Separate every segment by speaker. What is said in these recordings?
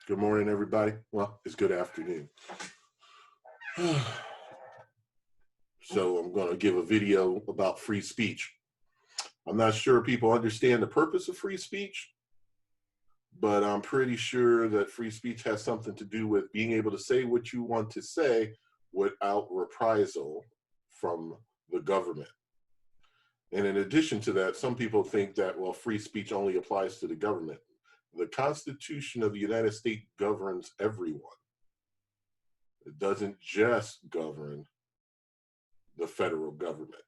Speaker 1: Good morning, everybody. Well, it's good afternoon. So I'm going to give a video about free speech. I'm not sure people understand the purpose of free speech, but I'm pretty sure that free speech has something to do with being able to say what you want to say without reprisal from the government. And in addition to that, some people think that, well, free speech only applies to the government. The Constitution of the United States governs everyone. It doesn't just govern the federal government.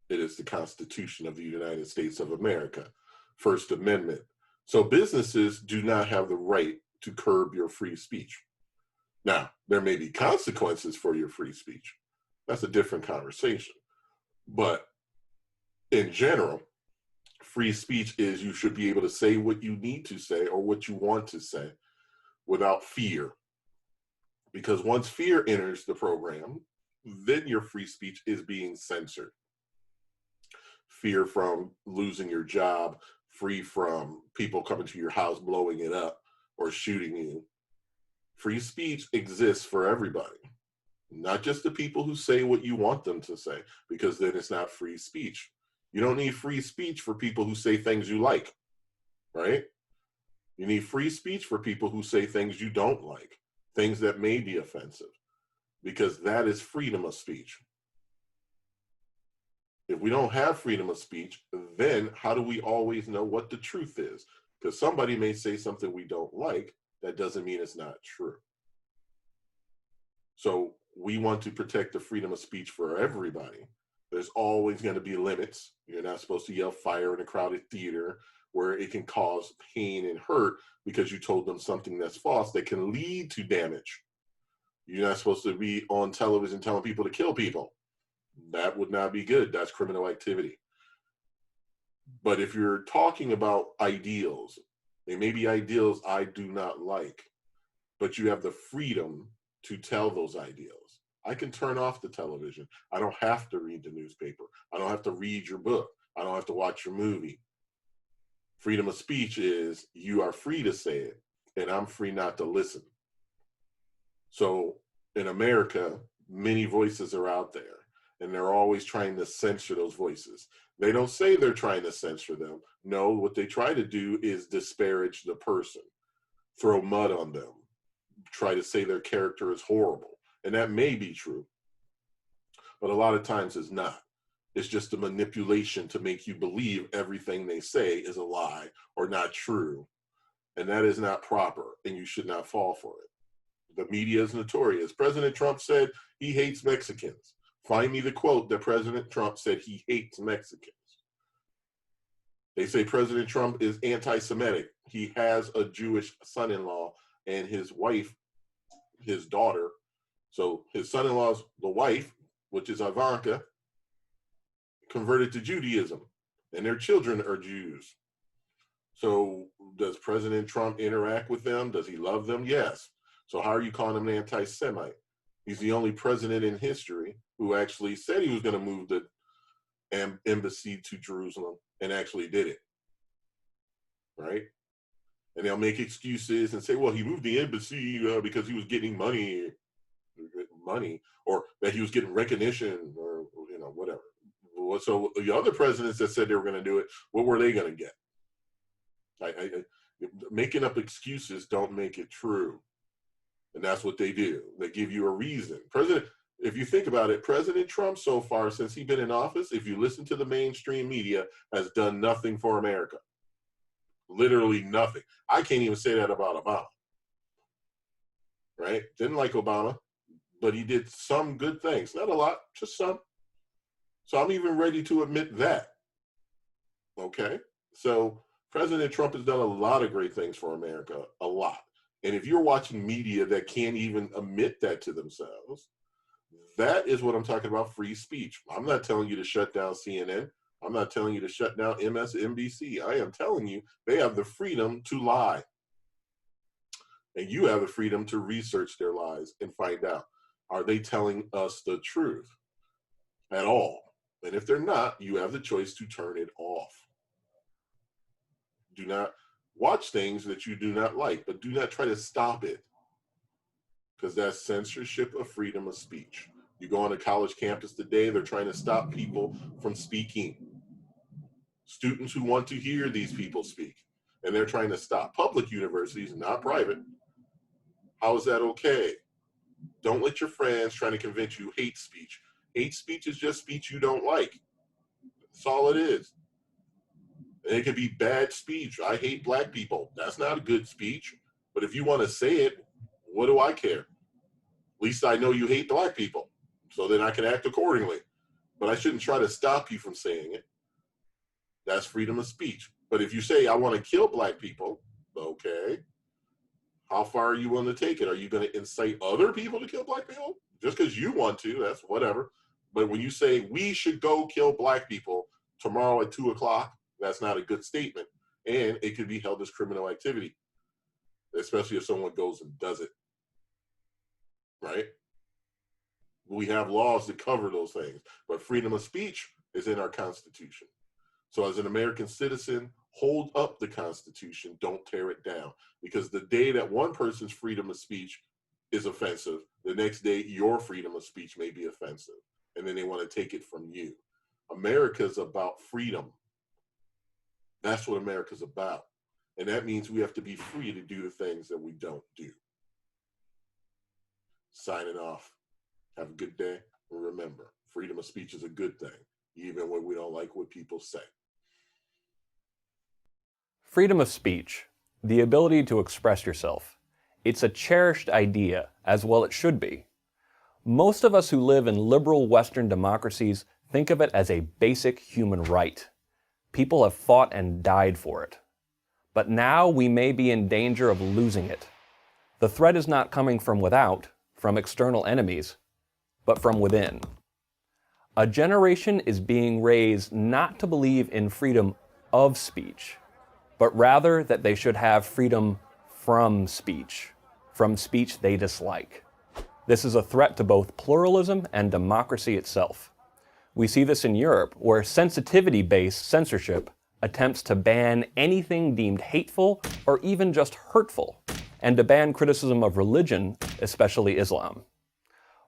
Speaker 1: It is the Constitution of the United States of America, First Amendment. So businesses do not have the right to curb your free speech. Now, there may be consequences for your free speech. That's a different conversation. But in general, free speech is you should be able to say what you need to say or what you want to say without fear. Because once fear enters the program, then your free speech is being censored. Fear from losing your job, free from people coming to your house, blowing it up or shooting you. Free speech exists for everybody, not just the people who say what you want them to say, because then it's not free speech. You don't need free speech for people who say things you like, right? You need free speech for people who say things you don't like, things that may be offensive, because that is freedom of speech. If we don't have freedom of speech, then how do we always know what the truth is? Because somebody may say something we don't like, that doesn't mean it's not true. So we want to protect the freedom of speech for everybody. There's always going to be limits. You're not supposed to yell fire in a crowded theater where it can cause pain and hurt because you told them something that's false that can lead to damage. You're not supposed to be on television telling people to kill people. That would not be good. That's criminal activity. But if you're talking about ideals, they may be ideals I do not like, but you have the freedom to tell those ideals. I can turn off the television. I don't have to read the newspaper. I don't have to read your book. I don't have to watch your movie. Freedom of speech is you are free to say it, and I'm free not to listen. So in America, many voices are out there, and they're always trying to censor those voices. They don't say they're trying to censor them. No, what they try to do is disparage the person, throw mud on them, try to say their character is horrible. And that may be true, but a lot of times it's not. It's just a manipulation to make you believe everything they say is a lie or not true. And that is not proper, and you should not fall for it. The media is notorious. President Trump said he hates Mexicans. Find me the quote that President Trump said he hates Mexicans. They say President Trump is anti-Semitic. He has a Jewish son-in-law and his wife, his daughter. So his son-in-law's the wife, which is Ivanka, converted to Judaism, and their children are Jews. So does President Trump interact with them? Does he love them? Yes. So how are you calling him an anti-Semite? He's the only president in history who actually said he was going to move the embassy to Jerusalem and actually did it, right? And they'll make excuses and say, well, he moved the embassy because he was getting money, or that he was getting recognition, or whatever. So the other presidents that said they were going to do it, what were they going to get? Making up excuses don't make it true. And that's what they do. They give you a reason. If you think about it, President Trump so far, since he's been in office, if you listen to the mainstream media, has done nothing for America. Literally nothing. I can't even say that about Obama. Right? Didn't like Obama, but he did some good things. Not a lot, just some. So I'm even ready to admit that. Okay? So President Trump has done a lot of great things for America, a lot. And if you're watching media that can't even admit that to themselves, that is what I'm talking about, free speech. I'm not telling you to shut down CNN. I'm not telling you to shut down MSNBC. I am telling you they have the freedom to lie. And you have the freedom to research their lies and find out, are they telling us the truth at all? And if they're not, you have the choice to turn it off. Do not Watch things that you do not like, but do not try to stop it, because that's censorship of freedom of speech. You go on a college campus today, they're trying to stop people from speaking. Students who want to hear these people speak, and they're trying to stop. Public universities, not private. How is that okay? Don't let your friends try to convince you hate speech. Hate speech is just speech you don't like. That's all it is. And it could be bad speech. I hate black people. That's not a good speech. But if you want to say it, what do I care? At least I know you hate black people, so then I can act accordingly. But I shouldn't try to stop you from saying it. That's freedom of speech. But if you say, I want to kill black people, okay, how far are you willing to take it? Are you going to incite other people to kill black people? Just because you want to, that's whatever. But when you say, we should go kill black people tomorrow at 2 o'clock, that's not a good statement. And it could be held as criminal activity, especially if someone goes and does it, right? We have laws that cover those things, but freedom of speech is in our Constitution. So as an American citizen, hold up the Constitution, don't tear it down. Because the day that one person's freedom of speech is offensive, the next day your freedom of speech may be offensive. And then they want to take it from you. America's about freedom. That's what America's about. And that means we have to be free to do the things that we don't do. Signing off. Have a good day. And remember, freedom of speech is a good thing, even when we don't like what people say.
Speaker 2: Freedom of speech, the ability to express yourself, it's a cherished idea, as well it should be. Most of us who live in liberal Western democracies think of it as a basic human right. People have fought and died for it. But now we may be in danger of losing it. The threat is not coming from without, from external enemies, but from within. A generation is being raised not to believe in freedom of speech, but rather that they should have freedom from speech they dislike. This is a threat to both pluralism and democracy itself. We see this in Europe, where sensitivity-based censorship attempts to ban anything deemed hateful or even just hurtful, and to ban criticism of religion, especially Islam.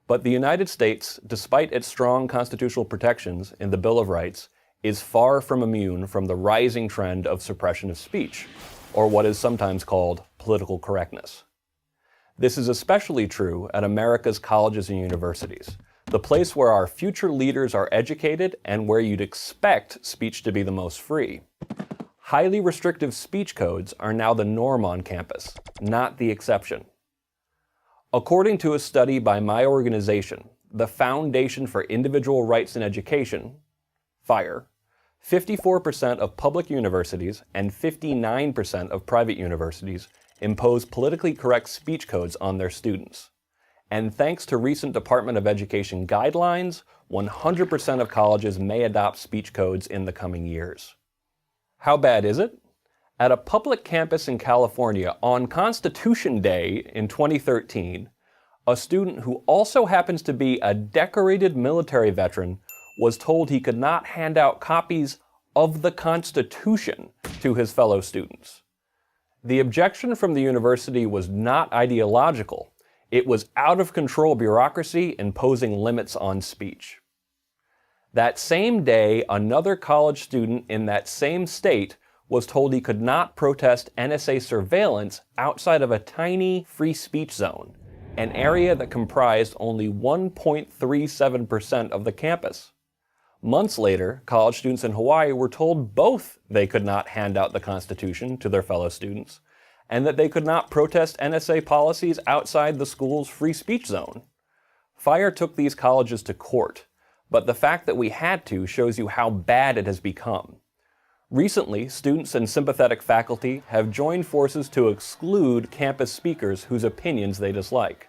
Speaker 2: But the United States, despite its strong constitutional protections in the Bill of Rights, is far from immune from the rising trend of suppression of speech, or what is sometimes called political correctness. This is especially true at America's colleges and universities, the place where our future leaders are educated and where you'd expect speech to be the most free. Highly restrictive speech codes are now the norm on campus, not the exception. According to a study by my organization, the Foundation for Individual Rights in Education, FIRE, 54% of public universities and 59% of private universities impose politically correct speech codes on their students. And thanks to recent Department of Education guidelines, 100% of colleges may adopt speech codes in the coming years. How bad is it? At a public campus in California on Constitution Day in 2013, a student who also happens to be a decorated military veteran was told he could not hand out copies of the Constitution to his fellow students. The objection from the university was not ideological. It was out-of-control bureaucracy imposing limits on speech. That same day, another college student in that same state was told he could not protest NSA surveillance outside of a tiny free speech zone, an area that comprised only 1.37% of the campus. Months later, college students in Hawaii were told both they could not hand out the Constitution to their fellow students, and that they could not protest NSA policies outside the school's free speech zone. FIRE took these colleges to court, but the fact that we had to shows you how bad it has become. Recently, students and sympathetic faculty have joined forces to exclude campus speakers whose opinions they dislike.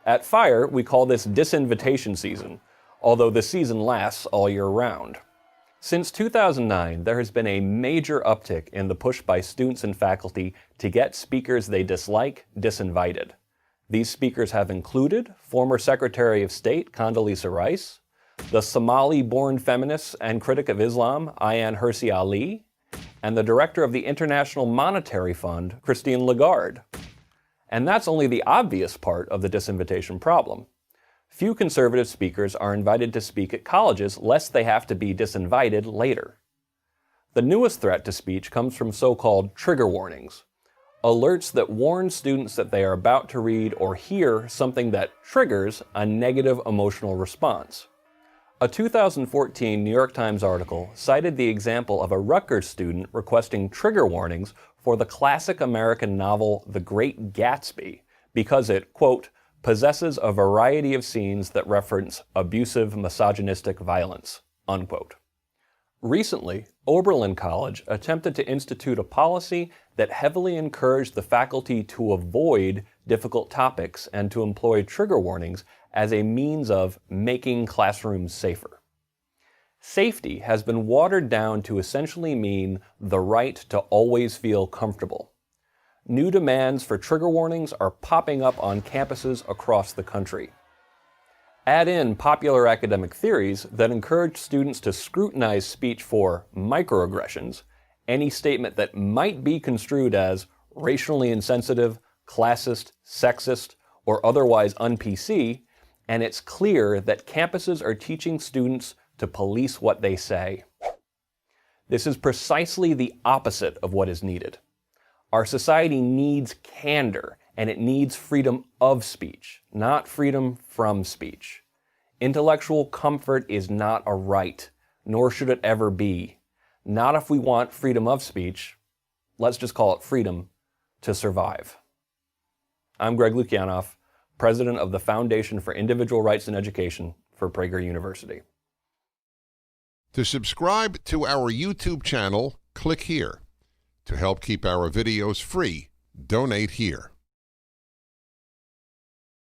Speaker 2: At FIRE, we call this disinvitation season, although the season lasts all year round. Since 2009, there has been a major uptick in the push by students and faculty to get speakers they dislike disinvited. These speakers have included former Secretary of State Condoleezza Rice, the Somali-born feminist and critic of Islam Ayaan Hirsi Ali, and the director of the International Monetary Fund, Christine Lagarde. And that's only the obvious part of the disinvitation problem. Few conservative speakers are invited to speak at colleges lest they have to be disinvited later. The newest threat to speech comes from so-called trigger warnings, alerts that warn students that they are about to read or hear something that triggers a negative emotional response. A 2014 New York Times article cited the example of a Rutgers student requesting trigger warnings for the classic American novel The Great Gatsby because it, quote, possesses a variety of scenes that reference abusive, misogynistic violence, unquote. Recently, Oberlin College attempted to institute a policy that heavily encouraged the faculty to avoid difficult topics and to employ trigger warnings as a means of making classrooms safer. Safety has been watered down to essentially mean the right to always feel comfortable. New demands for trigger warnings are popping up on campuses across the country. Add in popular academic theories that encourage students to scrutinize speech for microaggressions, any statement that might be construed as racially insensitive, classist, sexist, or otherwise un-PC, and it's clear that campuses are teaching students to police what they say. This is precisely the opposite of what is needed. Our society needs candor, and it needs freedom of speech, not freedom from speech. Intellectual comfort is not a right, nor should it ever be. Not if we want freedom of speech. Let's just call it freedom to survive. I'm Greg Lukianoff, president of the Foundation for Individual Rights in Education for Prager University.
Speaker 3: To subscribe to our YouTube channel, click here. To help keep our videos free, donate here.